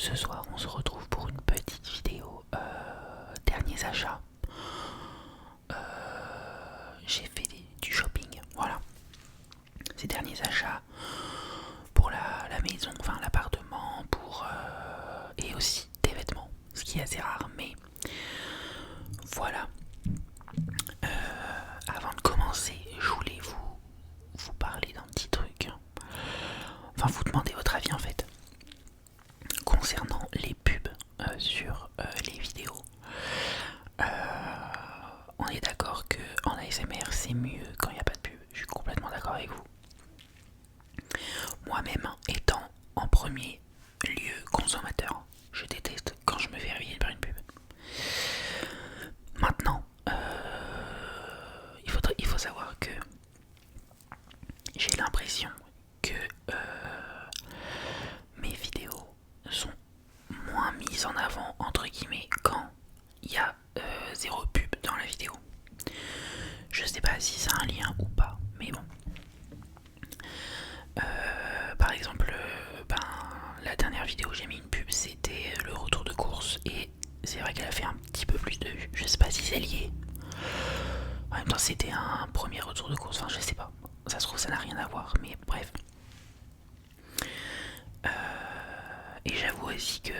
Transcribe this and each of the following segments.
Ce soir, on se retrouve pour une petite vidéo derniers achats. J'ai fait du shopping, voilà. Ces derniers achats pour la maison, enfin l'appartement, et aussi des vêtements, ce qui est assez rare, mais voilà. Avant de commencer, je voulais vous parler d'un petit truc. Enfin, vous demander votre avis en fait concernant les pubs sur les vidéos. On est d'accord que en ASMR c'est mieux quand il n'y a pas de pub. Je suis complètement d'accord avec vous. Moi-même étant en premier lieu consommateur, je déteste quand je me fais réveiller par une pub. Maintenant, il faut savoir que j'ai l'impression que mes vidéos sont moins mises en avant entre guillemets quand il y a zéro pub dans la vidéo. Je sais pas si c'est un lien ou pas, mais bon. Par exemple, la dernière vidéo où j'ai mis une pub, c'était le retour de course et c'est vrai qu'elle a fait un petit peu plus de vues. Je sais pas si c'est lié. En même temps, c'était un premier retour de course. Enfin, je sais pas. Ça se trouve, ça n'a rien à voir, mais bref. Et j'avoue aussi que,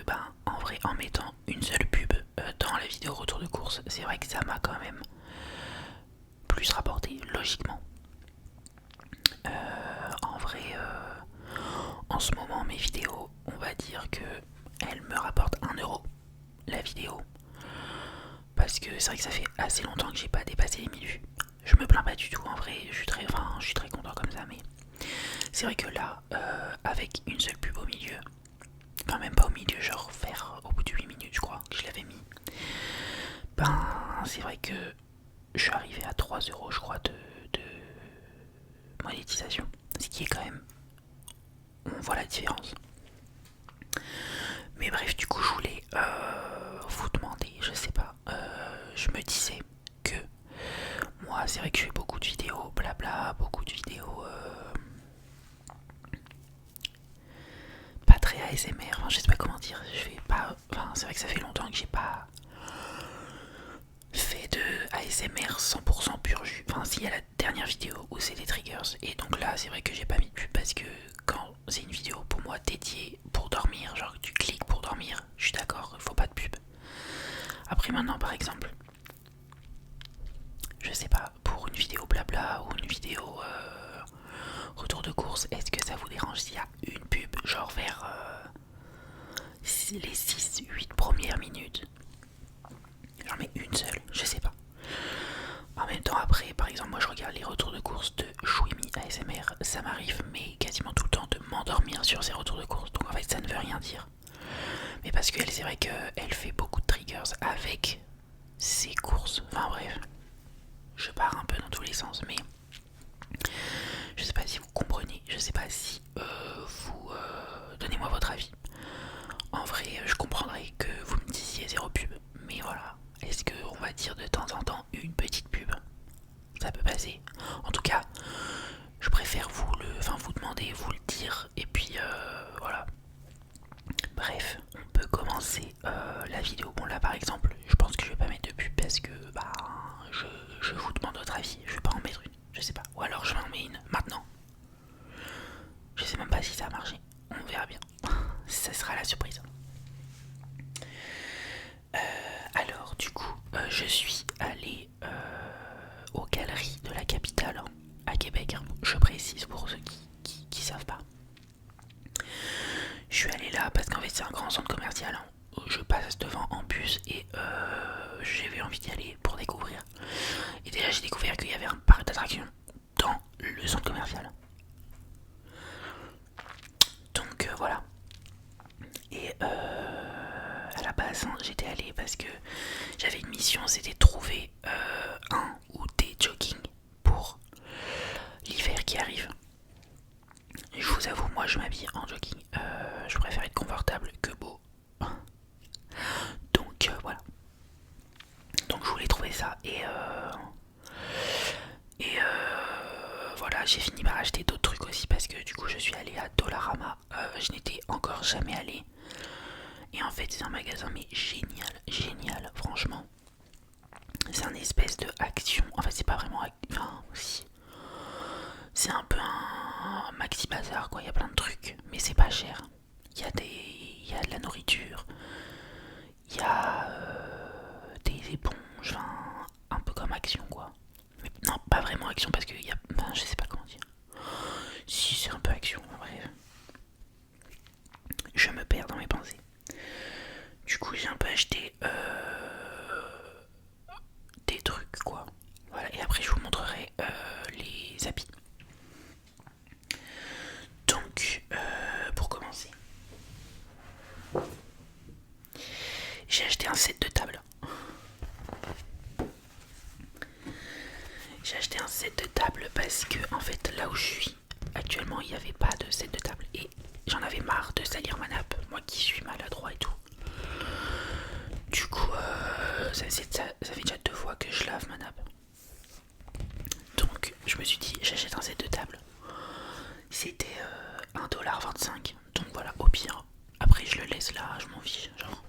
en vrai, en mettant une seule pub dans la vidéo retour de course, c'est vrai que ça m'a quand même plus rapporté, logiquement. En vrai, en ce moment, mes vidéos, on va dire que elles me rapportent 1 € la vidéo. Parce que c'est vrai que ça fait assez longtemps que j'ai pas dépassé les 1000 vues. Je me plains pas du tout, en vrai, je suis très content comme ça, mais c'est vrai que là, avec une seule pub au milieu, enfin même pas au milieu, genre vers au bout de 8 minutes, je crois que je l'avais mis, c'est vrai que je suis arrivé à 3 € je crois de monétisation, ce qui est quand même, on voit la différence. Mais bref, du coup, je voulais vous demander, je sais pas, je me disais que moi, c'est vrai que je fais beaucoup de vidéos, blabla, beaucoup de vidéos pas très ASMR, enfin, je sais pas comment dire, je fais pas, enfin, c'est vrai que ça fait longtemps que j'ai pas fait de ASMR 100% pur jus. Enfin, s'il y a la dernière vidéo où c'est des triggers, et donc là, c'est vrai que j'ai pas mis de pub parce que quand c'est une vidéo pour moi dédiée pour dormir, genre tu cliques pour dormir, je suis d'accord, il faut pas de pub. Après maintenant par exemple, je sais pas, pour une vidéo blabla ou une vidéo retour de course, est-ce que ça vous dérange s'il y a une pub genre vers les 6-8 premières minutes? J'en mets une seule, je sais pas. En même temps après, par exemple moi je regarde les retours de course de Shuimi ASMR, ça m'arrive mais quasiment tout le temps de m'endormir sur ces retours de course, donc en fait ça ne veut rien dire. Mais parce qu'elle, c'est vrai qu'elle fait beaucoup de triggers avec ses courses. Enfin bref, je pars un peu dans tous les sens, mais je sais pas si vous comprenez, je sais pas si vous donnez-moi votre avis. En vrai, je comprendrais que vous me disiez zéro pub, mais voilà, est-ce que on va dire de temps en temps une petite pub, ça peut passer. En tout cas, je préfère vous demander, vous le dire, et puis voilà. Bref, on peut commencer la vidéo. Bon là par exemple, je pense que je vais pas mettre de pub parce que je vous demande votre avis. Je vais pas en mettre une, je sais pas. Ou alors je m'en mets une maintenant. Je sais même pas si ça a marché. On verra bien. Ça sera la surprise. Alors du coup, je suis allé aux galeries de la capitale à Québec. Je précise pour ceux qui savent pas. Je suis allé là parce qu'en fait c'est un grand centre commercial. Je passe devant en bus et j'avais envie d'y aller pour découvrir. Et déjà j'ai découvert qu'il y avait un parc d'attractions dans le centre commercial. Donc voilà. Et à la base j'étais allé parce que j'avais une mission, c'était de trouver un ou des jogging pour l'hiver qui arrive. Je vous avoue, moi je m'habille en jogging. Je préfère être confortable que beau. Donc voilà. Donc je voulais trouver ça voilà, j'ai fini par acheter d'autres trucs aussi parce que du coup je suis allé à Dollarama. Je n'étais encore jamais allé. Et en fait c'est un magasin mais génial, génial, franchement. C'est un espèce de action, enfin c'est pas vraiment, enfin si. C'est un peu un maxi bazar quoi, il y a plein de trucs, mais c'est pas cher. Il y a de la nourriture, il y a des éponges, enfin, un peu comme Action quoi. Mais non, pas vraiment Action parce que y a, enfin, je sais pas comment dire. Si c'est un peu Action, bref. Je me perds dans mes pensées. Du coup j'ai un peu acheté des trucs quoi. Voilà, et après je vous montrerai les habits. Donc pour commencer, j'ai acheté un set de table. J'ai acheté un set de table parce que en fait là où je suis actuellement il n'y avait pas de set de table et j'en avais marre de salir ma nappe, moi qui suis maladroit et tout. Du coup ça fait déjà 2 fois que je lave ma nappe. Donc je me suis dit j'achète un set de table. C'était 1,25$. Donc voilà, au pire, après je le laisse là, je m'en fiche, genre.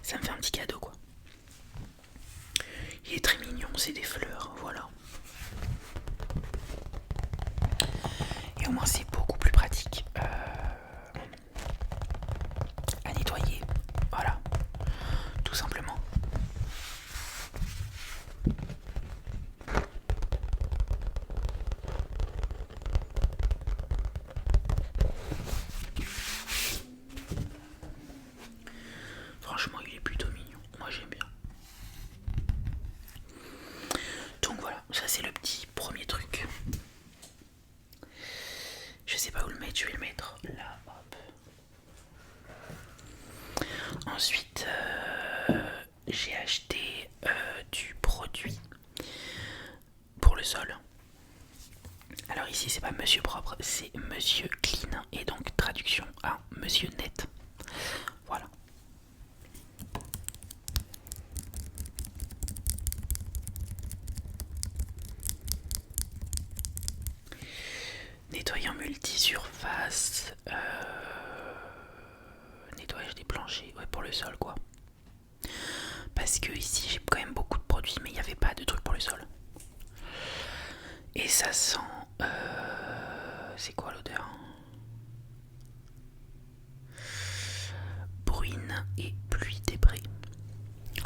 Ça me fait un petit cadeau quoi. Il est très mignon, c'est des fleurs, voilà. Et au moins c'est beaucoup plus pratique à nettoyer. Voilà, tout simplement. Franchement, il est plutôt mignon. Moi j'aime bien. Donc voilà, ça c'est le petit premier truc. Je sais pas où le mettre, je vais le mettre là, hop. Ensuite, j'ai acheté du produit pour le sol. Alors ici c'est pas Monsieur Propre, c'est Monsieur Clean et donc traduction à Monsieur Net. Voilà. Nettoyant multi-surface, nettoyage des planchers, ouais pour le sol quoi. Parce que ici j'ai quand même beaucoup de produits mais il n'y avait pas de trucs pour le sol. Et ça sent... c'est quoi l'odeur? Bruine et pluie débris.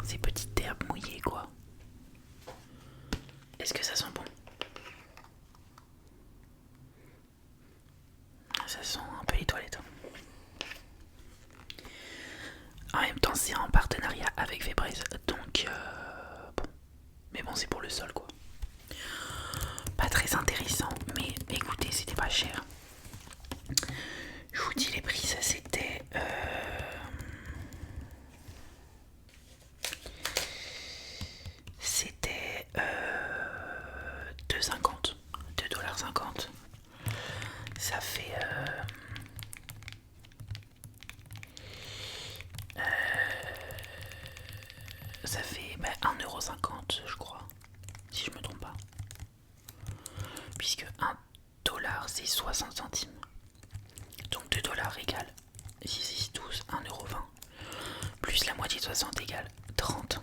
Ces petites herbes mouillées quoi. Est-ce que ça sent bon? Ça sent un peu les toilettes. En même temps c'est en partenariat avec Febreze. Donc bon. Mais bon c'est pour le sol quoi. Pas très intéressant. Mais écoutez c'était pas cher. Je vous dis les prix, ça c'était... C'était 2,50. 2,50$. Ça fait... ça fait 1,50€ je crois. Si je me trompe pas. Puisque 1$ c'est 60 centimes. Donc 2$ égale 6, 6, 12, 1,20€. Plus la moitié de 60 égale 30.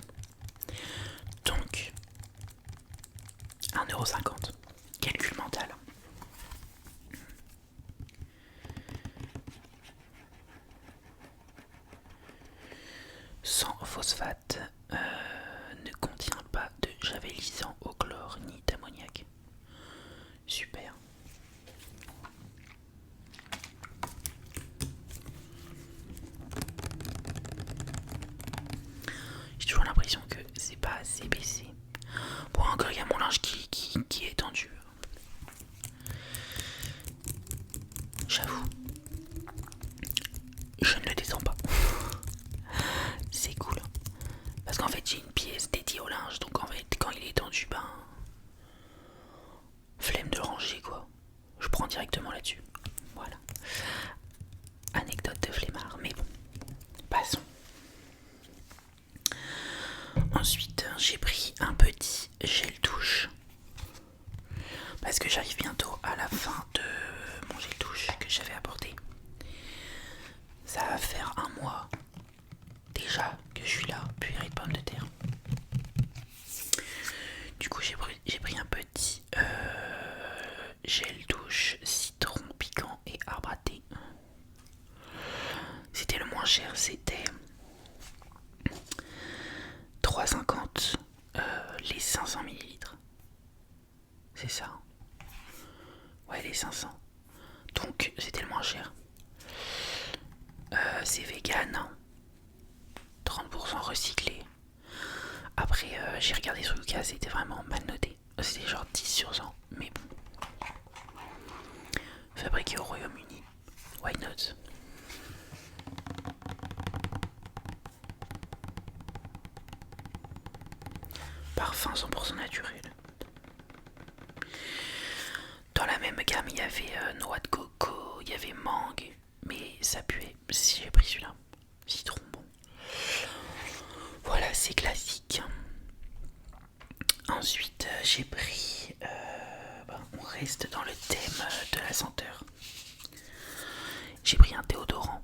Donc 1,50€. Calcul mental. Sans phosphate, ne contient pas de javelisant au chlore ni d'ammoniac. Super. J'ai toujours l'impression que c'est pas assez baissé. Bon, encore il y a mon linge qui est tendu. J'avoue, je ne le descends pas. C'est cool. Parce qu'en fait j'ai une pièce dédiée au linge. Donc en fait quand il est tendu, flemme de ranger quoi. Je prends directement là-dessus. Voilà. Anecdote de flemmard. Mais bon, passons. Ensuite j'ai pris un petit gel douche. Parce que j'arrive bientôt à la fin de mon gel douche que j'avais apporté. Ça va faire un mois gel douche, citron piquant et arbre à thé. C'était le moins cher, c'était 3,50 les 500 millilitres. C'est ça. Ouais, les 500. Donc c'était le moins cher. C'est vegan, 30% recyclé. Après j'ai regardé sur Lucas, c'était vraiment mal noté. C'était genre 10 sur 100, mais bon. Fabriqué au Royaume-Uni. Why not? Parfum 100% naturel. Dans la même gamme, il y avait noix de coco, il y avait mangue, mais ça puait. Si j'ai pris celui-là. Citron, bon. Voilà, c'est classique. Ensuite, j'ai pris. On reste dans le thème de la senteur. J'ai pris un déodorant.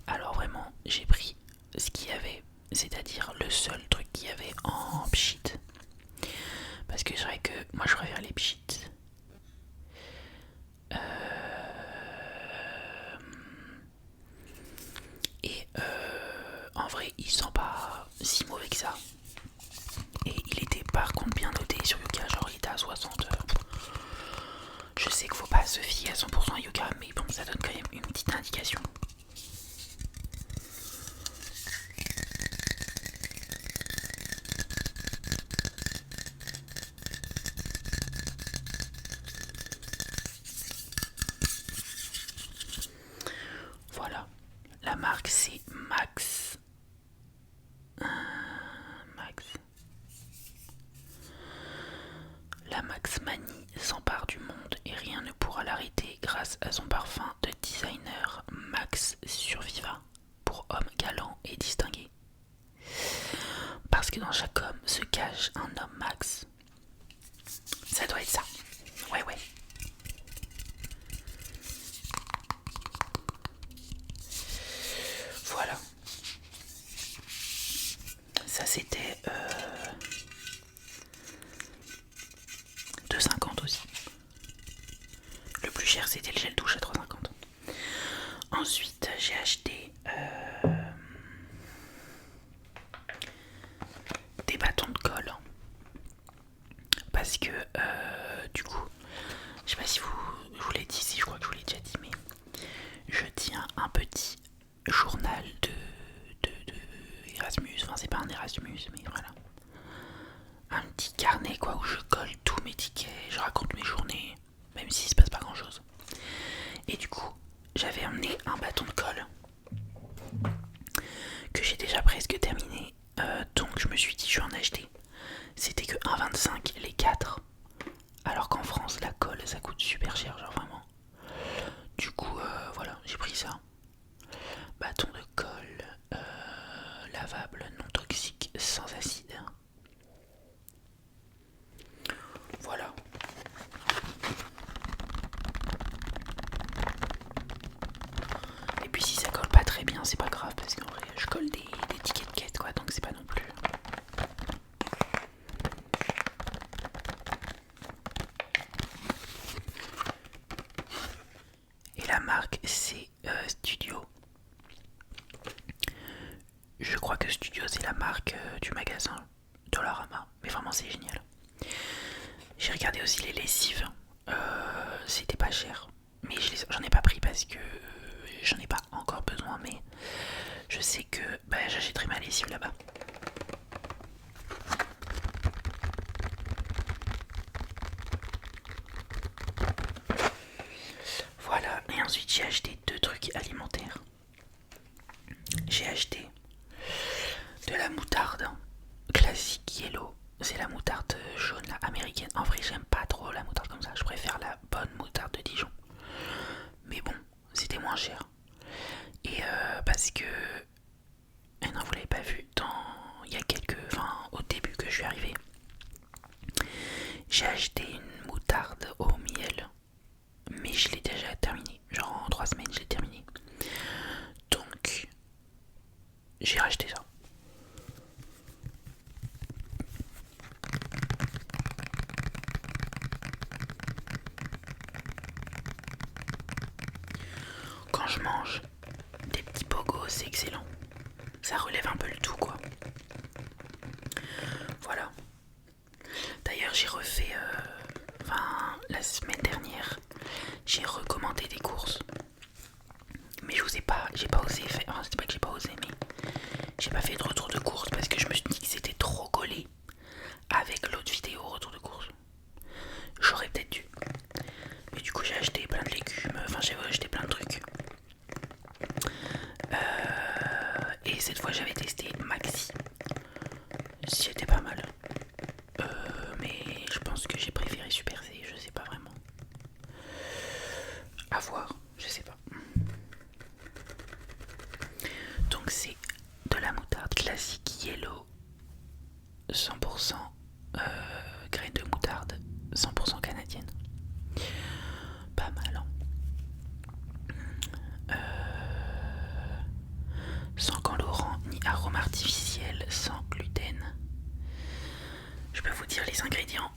Alors vraiment, j'ai pris ce qu'il y avait, c'est-à-dire le seul truc qu'il y avait en pchit. Parce que c'est vrai que moi je préfère les pchits. Et en vrai, il sent pas si mauvais que ça. Et il était par contre bien noté sur Yuka, genre il était à 60. Je sais qu'il faut pas se fier à 100% à Yuka, mais bon, ça donne quand même une petite indication. Voilà, la marque c'est Max. Max. La Max Manie s'empare du monde et rien ne pourra l'arrêter grâce à son parfum de designer Max Surviva pour homme galant et distingué. Parce que dans chaque homme se cache un homme Max. Ça doit être ça. Ouais, ouais. Voilà. Ça c'était 2,50 aussi. Le plus cher c'était le gel douche à 3,50. Ensuite j'ai acheté des bâtons de colle. Parce que du coup, je sais pas si je vous l'ai dit, si je crois que je vous l'ai déjà dit, mais je tiens un petit journal de Erasmus. Enfin c'est pas un Erasmus, mais voilà. Un petit carnet quoi où je colle tous mes tickets, je raconte mes journées, même s'il se passe pas grand chose. Et du coup, j'avais emmené un bâton de colle que j'ai déjà presque terminé. Donc je me suis dit je vais en acheter. C'était que 1,25 les 4. Alors qu'en France la colle ça coûte super cher, genre vraiment. Du coup voilà, j'ai pris ça. Bâton de colle lavable, non toxique, sans acide. Voilà. Et puis si ça colle pas très bien, c'est pas grave parce qu'en vrai je colle des tickets de quête quoi, donc c'est pas non plus. Et la marque c'est Studio. Je crois que Studio c'est la marque du magasin Dollarama, mais vraiment c'est génial. J'ai regardé aussi les lessives, c'était pas cher, mais j'en ai pas pris parce que j'en ai pas encore besoin, mais je sais que j'achèterai ma lessive là-bas. Voilà, et ensuite j'ai acheté 2 trucs alimentaires. J'ai acheté de la moutarde classique yellow. C'est la moutarde jaune là, américaine. En vrai j'aime pas trop la moutarde comme ça. Je préfère la bonne moutarde de Dijon. Mais bon, c'était moins cher. Et parce que... Et non, vous l'avez pas vu, il y a au début que je suis arrivé, j'ai acheté une moutarde au miel. Mais je l'ai déjà terminé. Genre en 3 semaines je l'ai terminé. Donc j'ai racheté ça. quand je mange des petits pogos, c'est excellent. Ça relève un peu le tout, quoi. Voilà. D'ailleurs, j'ai refait, la semaine dernière, j'ai recommandé des courses. Mais j'ai pas osé faire, enfin c'est pas que j'ai pas osé, mais j'ai pas fait de retour de course parce que je me suis dit que c'était trop collé avec l'autre vidéo retour de course. J'aurais peut-être dû. Mais du coup j'ai acheté plein de légumes, enfin j'ai acheté plein de trucs. Et cette fois j'avais testé Maxi. C'était pas mal. Mais je pense que j'ai préféré Super C, je sais pas vraiment. À voir, je sais pas. Donc c'est de la moutarde classique yellow, 100% graines de moutarde, 100% canadienne. Pas mal, hein. Sans colorant ni arôme artificiel, sans gluten. Je peux vous dire les ingrédients: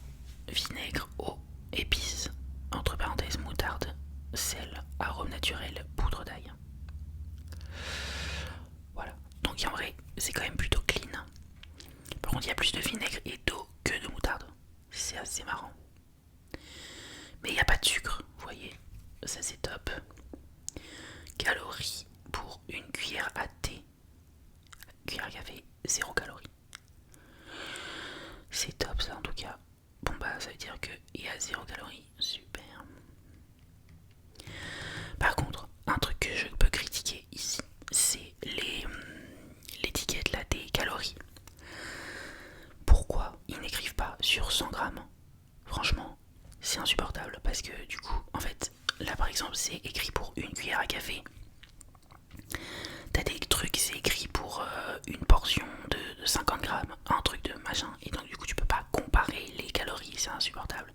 vinaigre, eau, épices, entre parenthèses moutarde, sel, arôme naturel, poudre d'ail. Voilà. Donc en vrai, c'est quand même plutôt clean. Par contre, il y a plus de vinaigre et d'eau que de moutarde. C'est assez marrant. Mais il n'y a pas de sucre, vous voyez. Ça c'est top. Calories pour une cuillère à thé. Cuillère à café, 0 calories. C'est top ça en tout cas. Bon bah ça veut dire qu'il y a 0 calories. Super. Par contre, un truc que je peux critiquer ici, c'est l'étiquette là des calories. Pourquoi ils n'écrivent pas sur 100 grammes? Franchement, c'est insupportable parce que du coup, en fait, là par exemple, c'est écrit pour une cuillère à café. T'as des trucs, c'est écrit pour une portion de 50 grammes, un truc de machin, et donc du coup, tu peux pas comparer les calories, c'est insupportable.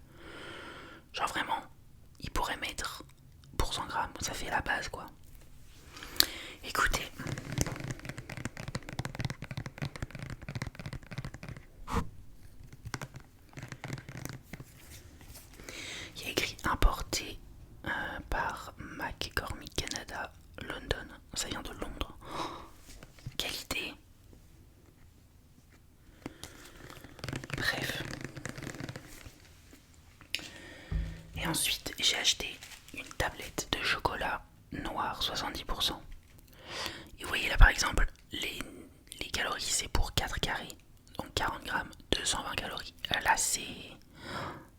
Genre vraiment, ils pourraient mettre pour 100 grammes, ça fait la base quoi. Écoutez. Il y a écrit importé par McCormick Canada, London. Ça vient de Londres. Oh, qualité. Bref. Et ensuite, j'ai acheté une tablette de chocolat noir 70%. Et vous voyez là par exemple, les calories c'est pour 4 carrés. Donc 40 grammes, 220 calories. Là c'est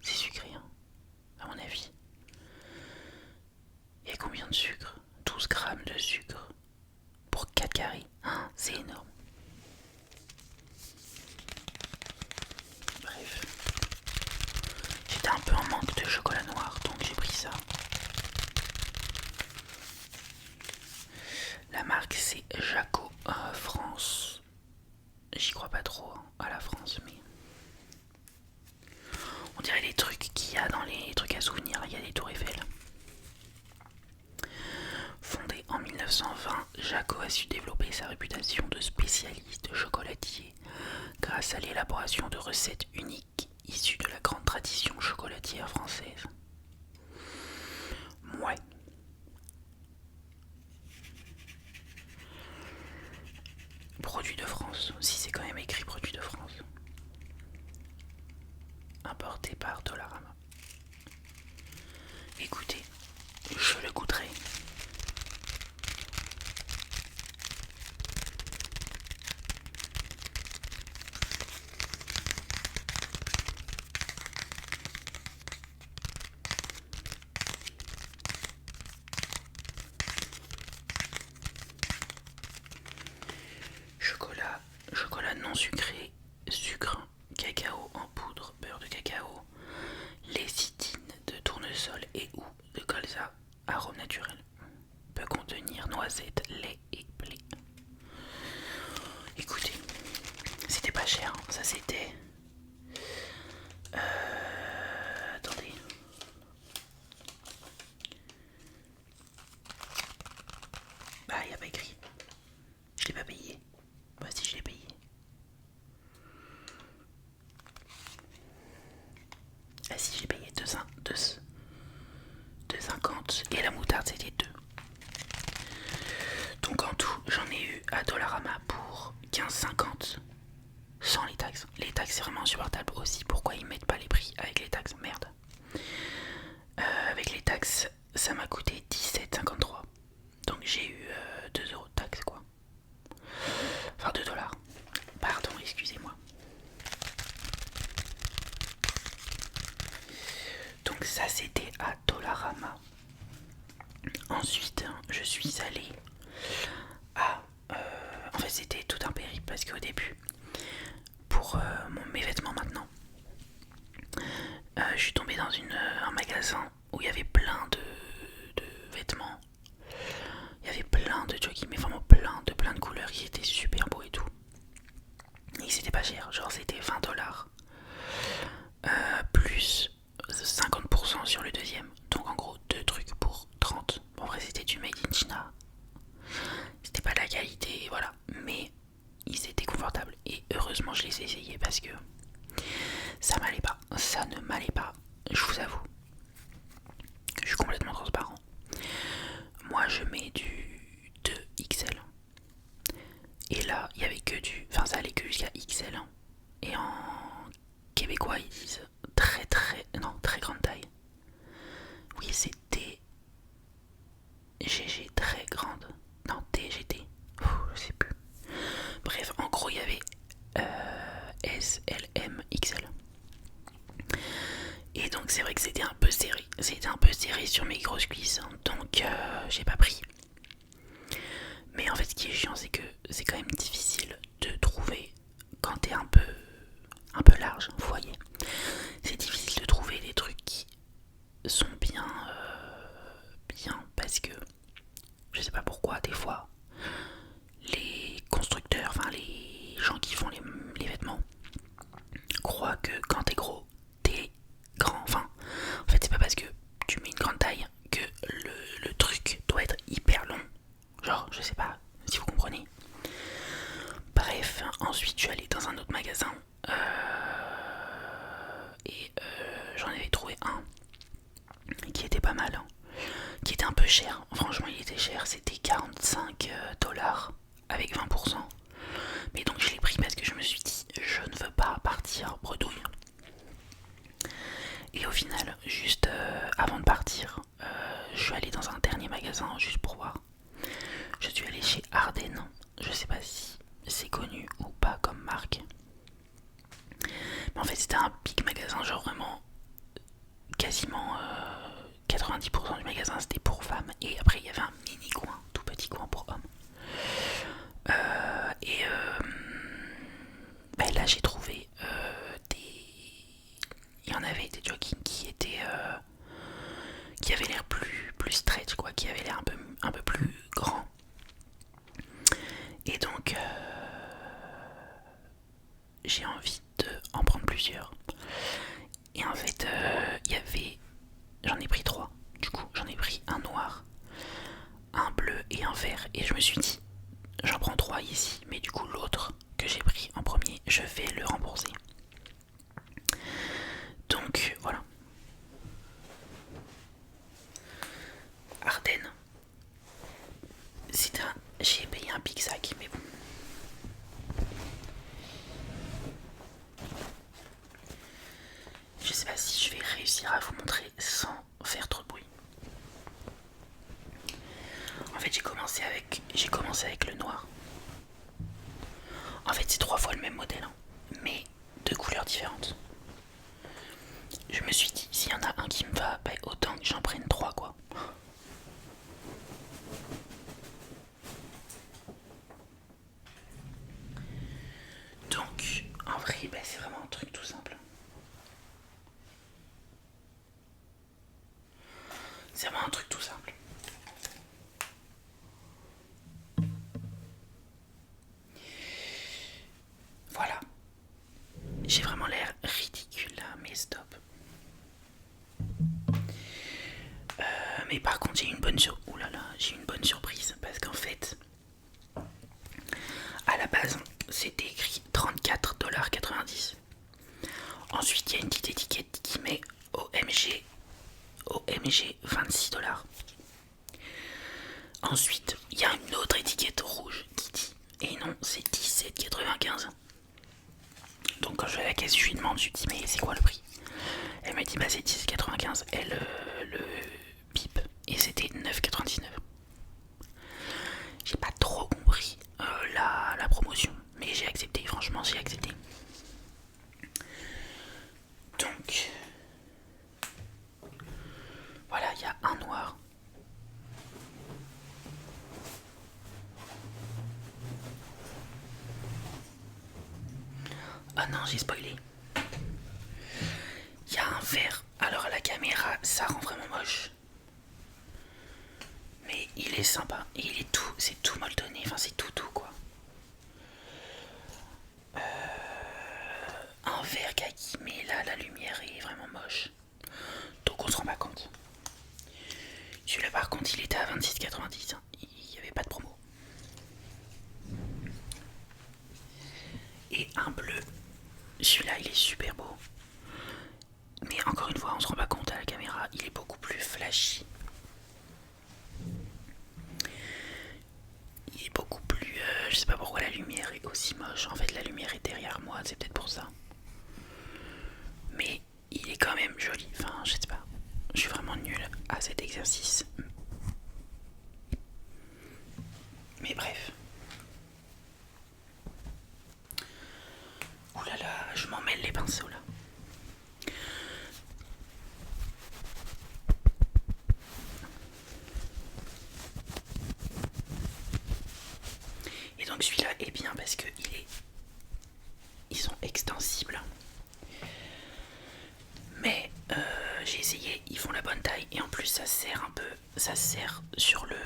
sucré, hein, à mon avis. Il y a combien de sucre? 12 grammes de sucre pour 4 carrés. Hein, c'est énorme. Bref. J'étais un peu en manque de chocolat noir, donc j'ai pris ça. La marque c'est Jaco France. J'y crois pas trop hein, à la France, mais on dirait les trucs qu'il y a dans les trucs à souvenirs. Il y a des tours Eiffel. Fondé en 1920, Jaco a su développer sa réputation de spécialiste chocolatier grâce à l'élaboration de recettes uniques issues de la grande tradition chocolatière française. Ouais. Produit de France, si c'est quand même écrit produit de France. Importé par Dollarama. Écoutez, je le goûterai. Chocolat non sucré, sucre, cacao en poudre, beurre de cacao, lécithine de tournesol et ou de colza, arôme naturel. Peut contenir noisettes, lait et blé. Écoutez, c'était pas cher, hein. Ça c'était... Attendez. Bah, il n'y a pas écrit. Je l'ai pas payé. Bah si, je l'ai payé. Ah si, j'ai payé 2,50 et la moutarde c'était 2. j'en ai eu à Dollarama pour 15,50 sans les taxes. Les taxes c'est vraiment insupportable aussi. Pourquoi ils mettent pas les prix avec les taxes? Merde. Avec les taxes, ça m'a coûté 17,53. Donc j'ai eu 2 euros de taxes quoi. Enfin 2 dollars. Pardon, excusez-moi. Donc ça c'était à Dollarama. Ensuite je suis allée à... en fait c'était tout un périple parce qu'au début, pour mes vêtements maintenant, je suis tombée dans un magasin où il y avait plein de vêtements. Il y avait plein de jogging, mais vraiment plein de couleurs qui étaient super beaux et tout. Et c'était pas cher, genre c'était 20 dollars. Plus 50% sur le deuxième. Donc en gros 2 trucs pour 30. Bon, en vrai c'était du made in China. C'était pas de la qualité, voilà. Mais ils étaient confortables. Et heureusement je les ai essayés parce que ça m'allait pas. Ça ne m'allait pas, je vous avoue. Je suis complètement transparent. Moi je mets du 2XL. Et là il y avait que du... Enfin ça allait que jusqu'à XL. Et en québécois ils disent très grande taille. Oui, c'est T. GG très grande. Non, TGT. Je sais plus. Bref, en gros, il y avait S, L, M, XL. Et donc, c'est vrai que c'était un peu serré. C'était un peu serré sur mes grosses cuisses. Donc, j'ai pas pris. Mais en fait, ce qui est chiant, c'est que c'est quand même difficile de trouver quand t'es un peu large, vous voyez. C'est difficile de trouver des trucs qui sont bien parce que je sais pas pourquoi des fois les constructeurs, enfin les gens qui font les vêtements croient que quand t'es gros t'es grand. Enfin en fait c'est pas parce que tu mets une grande taille que le truc doit être hyper long. Genre je sais pas si vous comprenez. Bref, ensuite je suis allée dans un autre magasin et j'en avais trouvé un qui était pas mal, hein, qui était un peu cher. Franchement, il était cher, c'était 45 dollars avec 20%. Mais donc, je l'ai pris parce que je me suis dit, je ne veux pas partir bredouille. Et au final, juste avant de partir, je suis allé dans un dernier magasin juste pour voir. Je suis allé chez Ardennes. Je sais pas si c'est connu ou pas comme marque. Mais en fait, c'était un big magasin, genre vraiment quasiment 90% du magasin c'était pour femmes et après il y avait un mini coin, tout petit coin pour hommes. Et là j'ai trouvé il y en avait des joggings qui étaient qui avaient l'air plus stretch quoi, qui avaient l'air un peu plus grand. Et donc j'ai envie de en prendre plusieurs. Et en fait il y avait, j'en ai pris 3. Du coup j'en ai pris un noir, un bleu et un vert. Et je me suis dit, j'en prends 3 ici, mais du coup l'autre que j'ai pris en premier, je vais le rembourser. Donc voilà. Ardennes. J'ai payé un big sac, mais bon. Je sais pas si je vais réussir à vous montrer sans faire trop de bruit. En fait j'ai commencé avec le noir. En fait c'est 3 fois le même modèle, hein, mais 2 couleurs différentes. Je me suis dit, s'il y en a un qui me va, bah, autant que j'en prenne 3 quoi. Donc en vrai bah, c'est vraiment un truc tout simple. C'est vraiment un truc tout simple. Voilà. J'ai vraiment l'air ridicule là, mais stop. Mais par contre j'ai une bonne surprise parce qu'en fait à la base c'était écrit 34,90$. Ensuite il y a une petite étiquette qui met OMG 26$. Ensuite, il y a une autre étiquette rouge qui dit, et non, c'est 17,95. Donc quand je vais à la caisse, je lui demande, je lui dis mais c'est quoi le prix? Elle m'a dit bah c'est 17,95. Elle le pipe et c'était 9,99. J'ai pas trop compris la promotion, mais j'ai accepté, franchement j'ai accepté. Donc voilà, il y a un noir. Ah non, j'ai spoilé. Il y a un vert. Alors à la caméra, ça rend vraiment moche. Mais il est sympa. Et il est tout, c'est tout molletonné. Enfin, c'est tout quoi. Un vert kaki, mais là, la lumière est vraiment moche. Donc on se rend pas compte. Celui-là, par contre, il était à 26,90. Il n'y avait pas de promo. Et un bleu. Celui-là, il est super beau. Mais encore une fois, on se rend pas compte à la caméra, il est beaucoup plus flashy. Il est beaucoup plus... je sais pas pourquoi la lumière est aussi moche. En fait, la lumière est derrière moi, c'est peut-être pour ça. Mais il est quand même joli. Enfin, je sais pas. Je suis vraiment nul à cet exercice. Mais bref. Ouh là là, je m'en mêle les pinceaux là. Et donc celui-là est bien parce que ils sont extensibles. Mais j'ai essayé, ils font la bonne taille et en plus ça serre un peu, ça serre sur le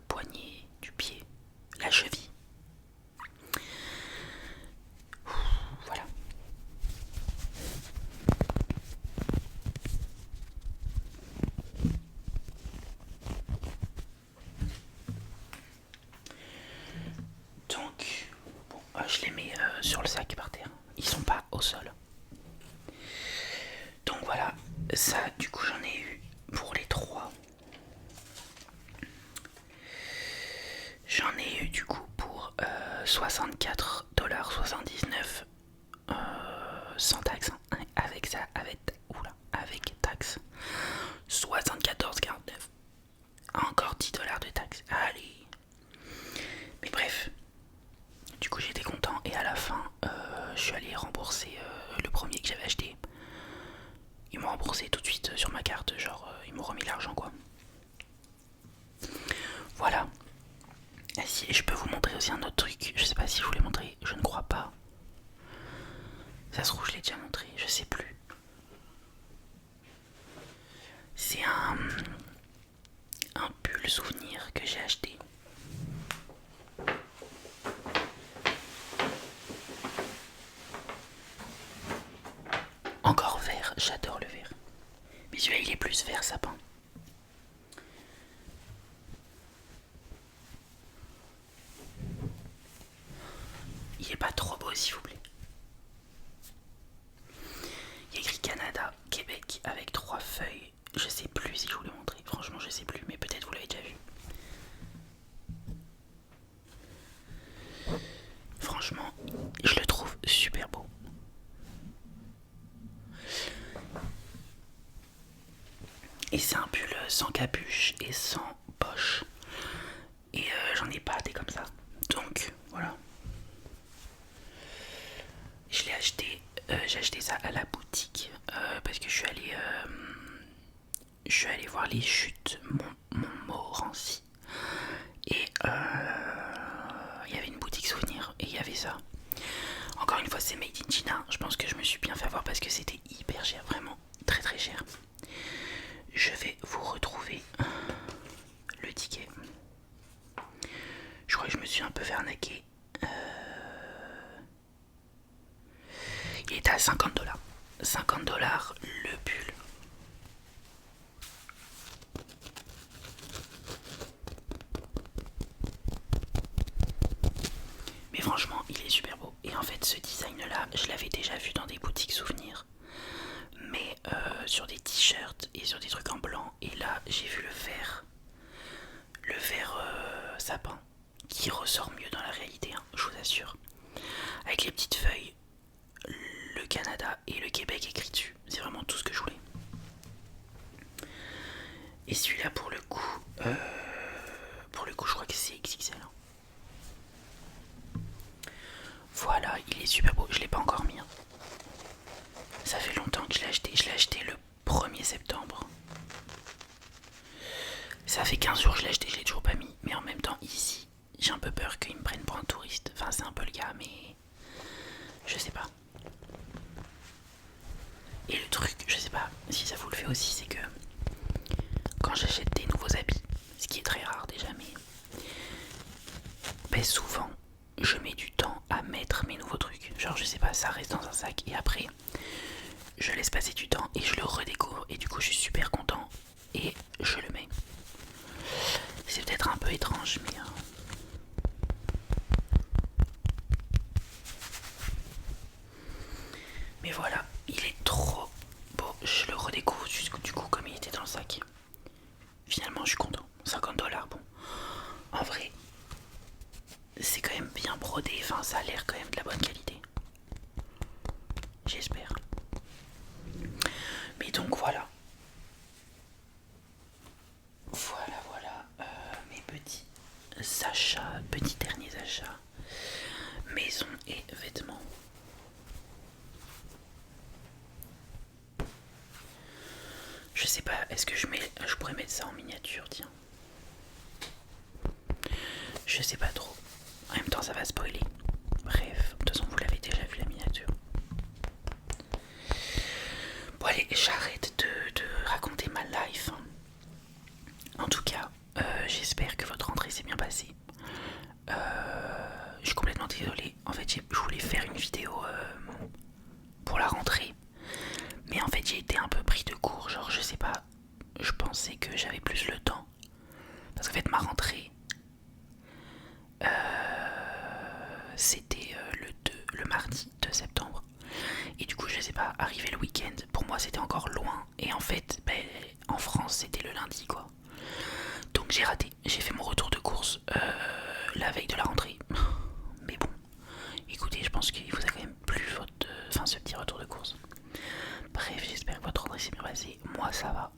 poignet du pied, la cheville. Voilà. Donc, bon, je les mets sur le sac par terre. Ils sont pas au sol. Donc voilà, ça du coup j'en ai eu pour les trois. J'en ai eu du coup pour 64,79$ sans taxe. Avec ça, avec taxe. 74,49$. Encore 10$ de taxe. Allez. Mais bref. Du coup j'étais content et à la fin je suis allé rembourser le premier que j'avais acheté. Ils m'ont remboursé tout de suite sur ma carte, genre ils m'ont remis l'argent quoi. Voilà. Et si, je peux vous montrer aussi un autre truc, je sais pas si je vous l'ai montré, je ne crois pas. Ça se trouve je l'ai déjà montré, je sais plus. C'est un pull souvenir que j'ai acheté. Encore vert, j'adore le vert. Mais celui-là il est plus vert sapin. Il est pas trop beau s'il vous plaît. Il y a écrit Canada, Québec avec 3 feuilles. Je sais plus si je vous l'ai montré, franchement je sais plus, mais peut-être vous l'avez déjà vu. Franchement, je le trouve super beau. Et c'est un pull sans capuche et sans poche. Et j'en ai pas des comme ça. Donc voilà. Je l'ai acheté, j'ai acheté ça à la boutique parce que je suis allé voir les chutes Montmorency. Et il y avait une boutique souvenir et il y avait ça. Encore une fois c'est made in China. Je pense que je me suis bien fait avoir parce que c'était hyper cher, vraiment très très cher. Je vais vous retrouver le ticket. Je crois que je me suis un peu fait arnaquer. Il était à 50$. 50$ le pull. Mais franchement, il est super beau. Et en fait, ce design-là, je l'avais déjà vu dans des boutiques souvenirs. Mais sur des t-shirts et sur des trucs en blanc. Et là, j'ai vu le vert. qui ressort mieux dans la réalité, hein, je vous assure. Avec les petites feuilles, le Canada et le Québec écrit dessus. C'est vraiment tout ce que je voulais. Et celui-là pour le coup, je crois que c'est XXL. Voilà, il est super beau. Je l'ai pas encore mis. Hein. Ça fait longtemps que je l'ai acheté. Je l'ai acheté le 1er septembre. Ça fait 15 jours que je l'ai acheté, je l'ai toujours pas mis. Mais en même temps, ici, j'ai un peu peur qu'ils me prennent pour un touriste. Enfin, c'est un peu le cas, mais je sais pas. Et le truc, je sais pas si ça vous le fait aussi, c'est que quand j'achète des nouveaux habits, ce qui est très rare déjà, mais ben souvent je mets du temps à mettre mes nouveaux trucs. Genre, je sais pas, ça reste dans un sac et après je laisse passer du temps et je le redécouvre et du coup je suis super content et je le mets. C'est peut-être un peu étrange, mais voilà, il est trop beau. Je le redécouvre du coup comme il était dans le sac. Finalement, je suis content. 50$, bon. En vrai, c'est quand même bien brodé. Enfin, ça a l'air quand même de la bonne qualité. J'espère. Mais donc voilà. Voilà, mes petits achats, petits derniers achats. Maison et vêtements. Je sais pas, est-ce que je pourrais mettre ça en miniature, tiens. Je sais pas trop. En même temps, ça va spoiler. Bref, de toute façon, vous l'avez déjà vu la miniature. Bon, allez, j'arrête de raconter ma life. En tout cas, j'espère que votre rentrée s'est bien passée. Je suis complètement désolée. En fait, je voulais faire une vidéo pour la rentrée. Mais en fait, j'ai été un peu pris de court. Genre, je sais pas. Je pensais que j'avais plus le temps. Parce qu'en fait, ma rentrée, c'était le mardi 2 septembre. Et du coup, je sais pas, arrivé le week-end, pour moi c'était encore loin. Et en fait, en France, c'était le lundi quoi. Donc j'ai raté. J'ai fait mon retour de course la veille de la rentrée. Mais bon, écoutez, je pense qu'il vous a quand même plu ce petit retour de course. Bref, j'espère que votre rentrée s'est bien passée. Moi, ça va.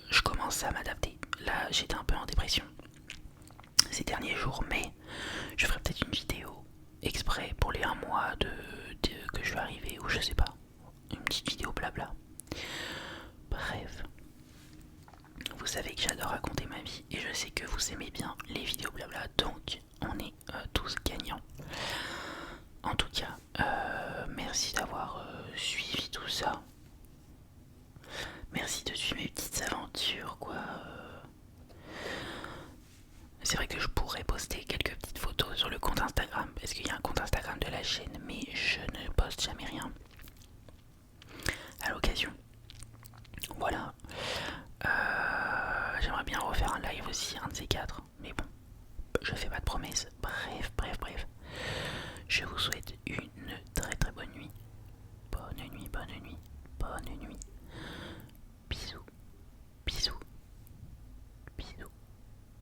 Je commence à m'adapter. Là, j'étais un peu en dépression ces derniers jours, mais je ferai peut-être une vidéo exprès pour les 1 mois que je vais arriver, ou je sais pas, une petite vidéo blabla. Bref, vous savez que j'adore raconter ma vie et je sais que vous aimez bien les vidéos blabla, donc on est tous gagnants. En tout cas, merci d'avoir suivi tout ça. Merci de suivre mes petites aventures, quoi. C'est vrai que je pourrais poster quelques petites photos sur le compte Instagram, parce qu'il y a un compte Instagram de la chaîne, mais je ne poste jamais rien à l'occasion. Voilà. J'aimerais bien refaire un live aussi, un de ces quatre, mais bon, je fais pas de promesses. Bref. Je vous souhaite une très très bonne nuit. Bonne nuit. Bisous.